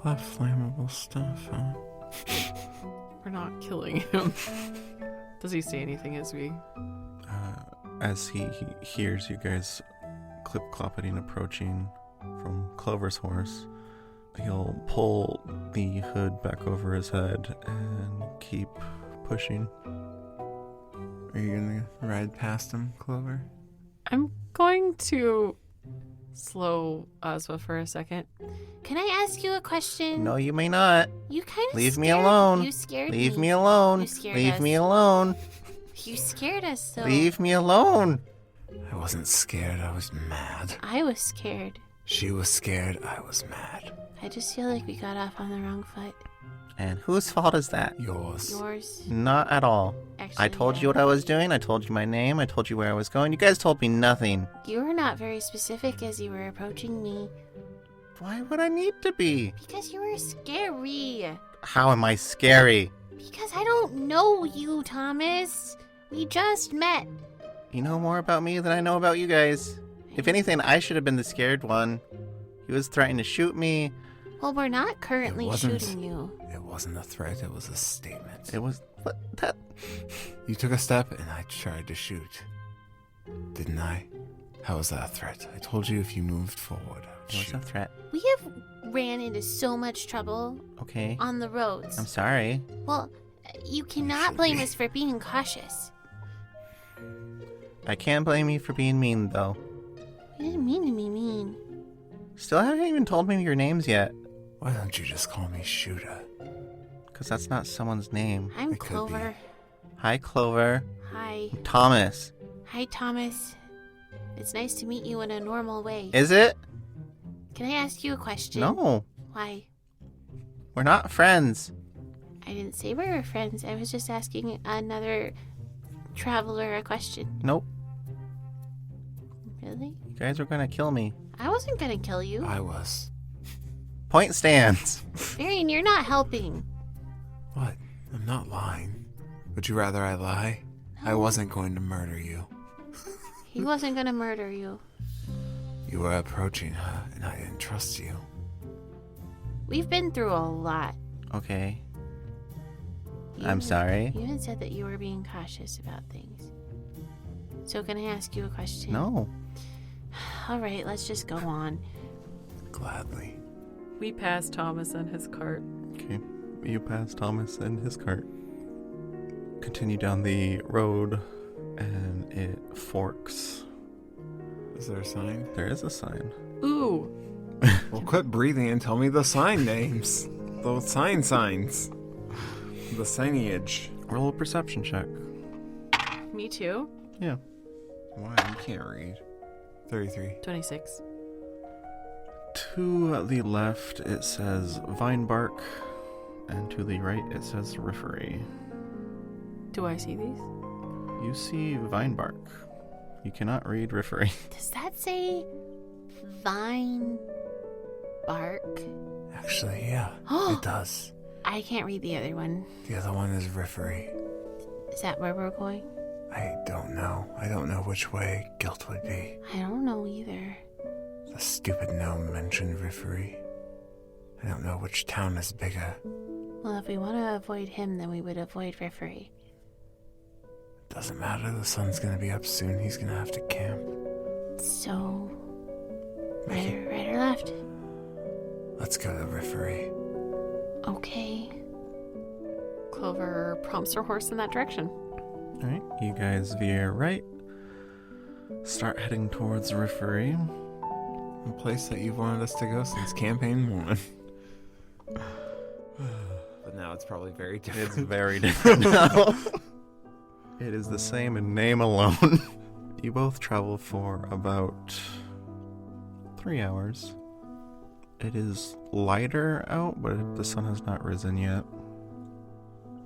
A lot of flammable stuff, huh? We're not killing him. Does he say anything as we... As he hears you guys clip-cloppeting approaching from Clover's horse, he'll pull the hood back over his head and keep pushing. Are you gonna ride past him, Clover? I'm going to slow Asva for a second. Can I ask you a question? No, you may not. You kind of Leave me alone. You scared me. Leave me alone. You scared Leave us. me alone. You scared us, though. Leave me alone. I wasn't scared, I was mad. I was scared. She was scared, I was mad. I just feel like we got off on the wrong foot. And whose fault is that? Yours. Yours. Not at all. Actually, I told yeah. you what I was doing. I told you my name. I told you where I was going. You guys told me nothing. You were not very specific as you were approaching me. Why would I need to be? Because you were scary. How am I scary? Because I don't know you, Thomas. We just met. You know more about me than I know about you guys. If anything, I should have been the scared one. He was threatening to shoot me. Well, we're not currently It wasn't. shooting you. It wasn't a threat, it was a statement. It was... What? That... You took a step and I tried to shoot. Didn't I? How was that a threat? I told you if you moved forward, I would It was shoot. a threat. We have ran into so much trouble Okay. on the roads. I'm sorry. Well, you cannot should blame be. us for being cautious. I can't blame you for being mean, though. You didn't mean to be mean. Still haven't even told me your names yet. Why don't you just call me Shooter? Because that's not someone's name. I'm It could Clover. Hi, Clover. Hi. Thomas. Hi, Thomas. It's nice to meet you in a normal way. Is it? Can I ask you a question? No. Why? We're not friends. I didn't say we were friends. I was just asking another traveler a question. Nope. Really? You guys were gonna kill me. I wasn't gonna kill you. I was. Point stands. Varian, you're not helping. What? I'm not lying. Would you rather I lie? I No. wasn't going to murder you. He wasn't gonna murder you. You were approaching her, and I didn't trust you. We've been through a lot. Okay. You I'm even- sorry. You even said that you were being cautious about things. So can I ask you a question? No. All right, let's just go on. Gladly. We pass Thomas and his cart. Okay. You pass Thomas and his cart. Continue down the road, and it forks. Is there a sign? There is a sign. Ooh. Well, quit breathing and tell me the sign names. Those signs. The signage. Roll a perception check. Me too. Yeah. Why? You can't read. 33. 26. To the left, it says Vinebark, and to the right, it says Riffery. Do I see these? You see Vinebark. You cannot read Riffery. Does that say vine bark? Actually, yeah. It does. I can't read the other one. The other one is Riffery. Is that where we're going? I don't know. I don't know which way guilt would be. I don't know either. The stupid gnome mentioned Riffery. I don't know which town is bigger. Well, if we want to avoid him, then we would avoid Riffery. Doesn't matter. The sun's gonna be up soon. He's gonna have to camp. So, right or left? Let's go to Riffery. Okay. Clover prompts her horse in that direction. Alright, you guys veer right. Start heading towards Riffery. A place that you've wanted us to go since campaign 1. But now it's probably very It's different. very different now. It is the same in name alone. You both travel for about 3 hours. It is lighter out, but the sun has not risen yet.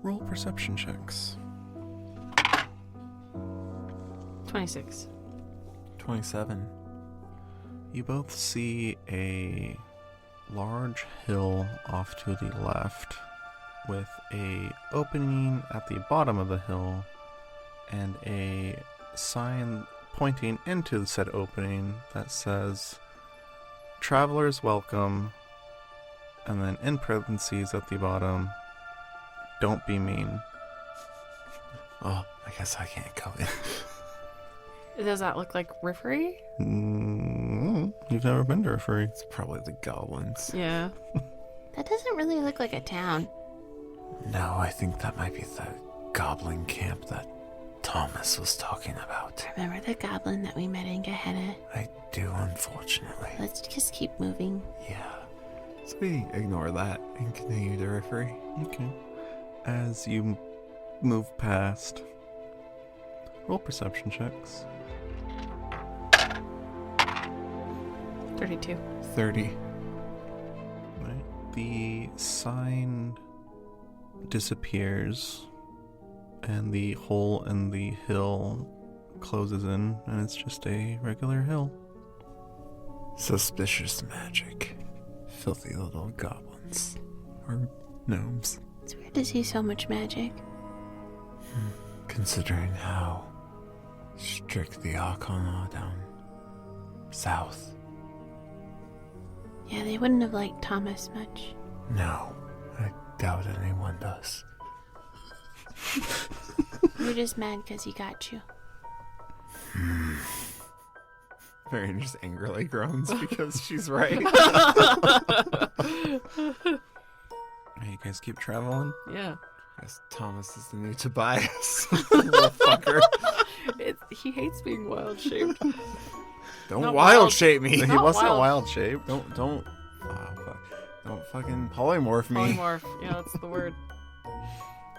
Roll perception checks. 26. 27. You both see a large hill off to the left with a opening at the bottom of the hill and a sign pointing into said opening that says "Travelers welcome," and then in parentheses at the bottom, "Don't be mean." Oh, I guess I can't go in. Does that look like Riffery? You've never been to a furry. It's probably the goblins. Yeah. That doesn't really look like a town. No, I think that might be the goblin camp that Thomas was talking about. Remember the goblin that we met in Gehenna? I do, unfortunately. Let's just keep moving. Yeah. So we ignore that and continue to referee. Okay. As you move past, roll perception checks. 32. 30. Right. The sign disappears, and the hole in the hill closes in, and it's just a regular hill. Suspicious magic. Filthy little goblins. Or gnomes. It's weird to see so much magic. Considering how strict the Archon are down south. Yeah, they wouldn't have liked Thomas much. No, I doubt anyone does. You're just mad because he got you. Varian just angrily groans because she's right. You guys keep traveling. Yeah. Guess Thomas is the new Tobias. Little fucker. He hates being wild shaped. Don't Not wild wild. shape me. He Not wasn't wild. wild shape. Don't fucking polymorph me. Polymorph. Yeah, that's the word.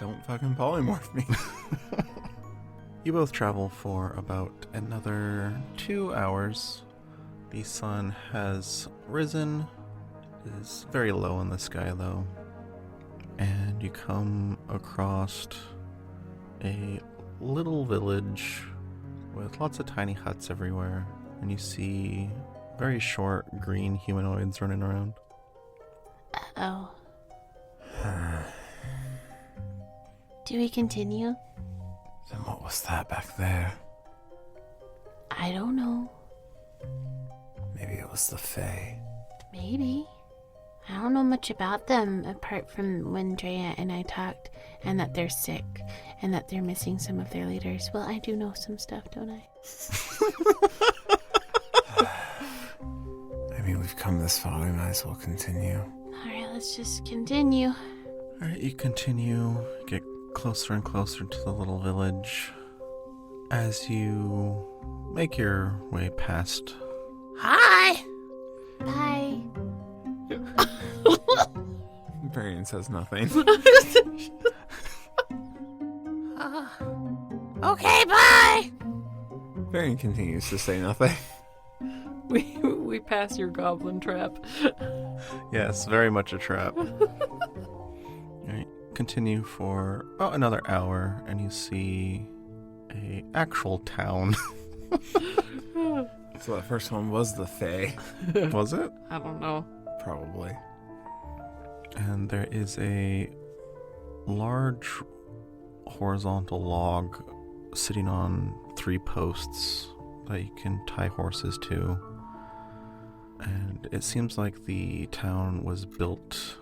Don't fucking polymorph me. You both travel for about another 2 hours. The sun has risen. It is very low in the sky, though. And you come across a little village with lots of tiny huts everywhere. And you see very short green humanoids running around. Uh-oh. Do we continue? Then what was that back there? I don't know. Maybe it was the Fae. Maybe. I don't know much about them apart from when Drea and I talked, and that they're sick, and that they're missing some of their leaders. Well, I do know some stuff, don't I? I mean, we've come this far, we might as well continue. Alright, let's just continue. Alright, you continue, get closer and closer to the little village. As you make your way past. Hi! Bye. Varian says nothing. Okay, bye! Varian continues to say nothing. We pass your goblin trap. Yes, very much a trap. Alright, continue for about another hour, and you see a actual town. So that first one was the Fae. Was it? I don't know. Probably. And there is a large horizontal log sitting on 3 posts that you can tie horses to. And it seems like the town was built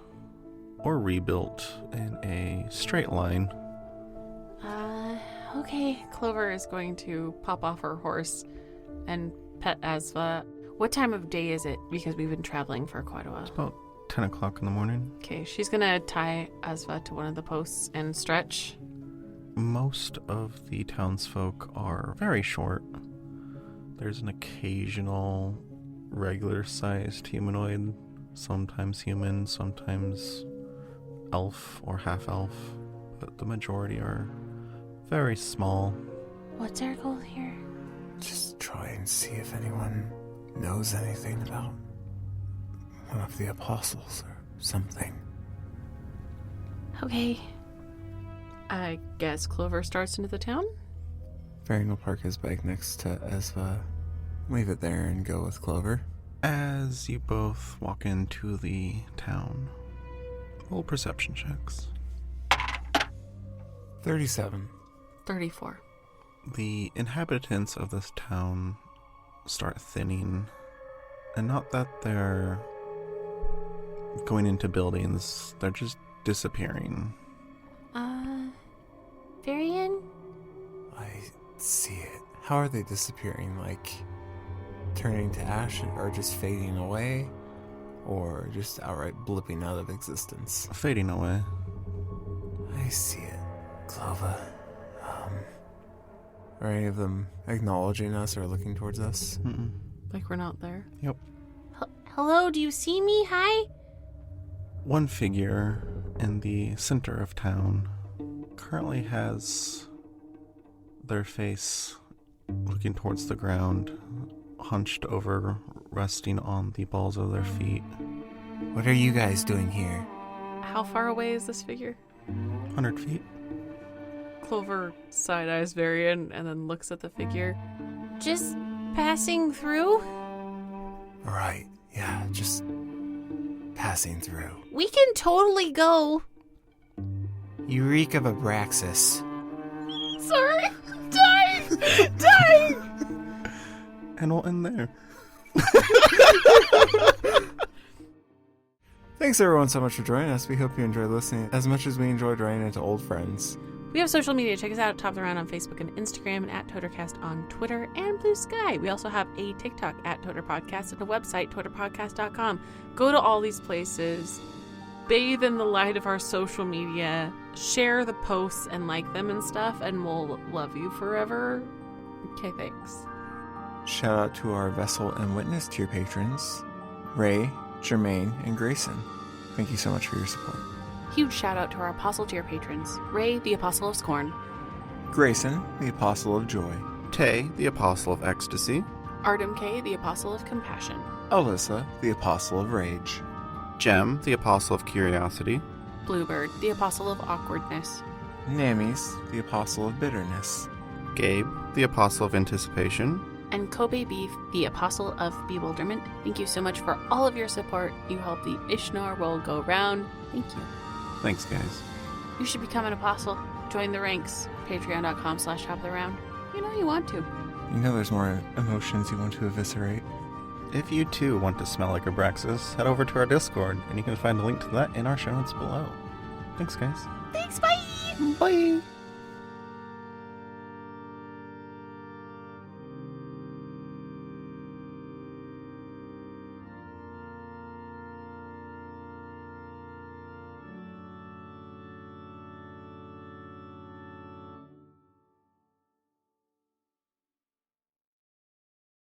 or rebuilt in a straight line. Okay. Clover is going to pop off her horse and pet Asva. What time of day is it? Because we've been traveling for quite a while. About 10 o'clock in the morning. Okay, she's gonna tie Asva to one of the posts and stretch. Most of the townsfolk are very short. There's an occasional regular-sized humanoid Sometimes human, sometimes elf or half-elf, but the majority are very small. What's our goal here? Just try and see if anyone knows anything about one of the apostles or something. Okay. I guess Clover starts into the town? Fairing will park his bike next to Esva, leave it there, and go with Clover. As you both walk into the town, roll perception checks. 37. 34. The inhabitants of this town start thinning, and not that they're going into buildings, they're just disappearing. Varian? I see it. How are they disappearing? Like, turning to ash or just fading away? Or just outright blipping out of existence? Fading away. I see it. Clover. Are any of them acknowledging us or looking towards us? Mm-mm. Like we're not there? Yep. Hello, do you see me? Hi? One figure in the center of town currently has their face looking towards the ground, hunched over, resting on the balls of their feet. What are you guys doing here? How far away is this figure? 100 feet. Clover side-eyes Varian and then looks at the figure. Just passing through? Right, yeah, just passing through. We can totally go. You reek of Abraxas. Sorry. Dying! Dying! And we'll end there. Thanks everyone so much for joining us. We hope you enjoyed listening as much as we enjoyed running into old friends. We have social media. Check us out at Top of the Round on Facebook and Instagram, and at Totercast on Twitter and Blue Sky. We also have a TikTok at Toter Podcast and a website, toterpodcast.com. Go to all these places, bathe in the light of our social media, share the posts and like them and stuff, and we'll love you forever. Okay, thanks. Shout out to our vessel and witness tier patrons, Ray, Jermaine, and Grayson. Thank you so much for your support. Huge shout out to our Apostle tier patrons, Ray, the Apostle of Scorn, Grayson, the Apostle of Joy. Tay, the Apostle of Ecstasy. Artem K, the Apostle of Compassion, Alyssa, the Apostle of Rage. Jem, the Apostle of Curiosity. Bluebird, the Apostle of Awkwardness, Namis, the Apostle of Bitterness. Gabe, the Apostle of Anticipation. and Kobe Beef, the Apostle of Bewilderment. Thank you so much for all of your support. You help the Ishnar roll go round. Thank you. Thanks, guys. You should become an apostle. Join the ranks. Patreon.com/topoftheround. You know you want to. You know there's more emotions you want to eviscerate. If you too want to smell like Abraxas, head over to our Discord, and you can find a link to that in our show notes below. Thanks, guys. Thanks, bye! Bye!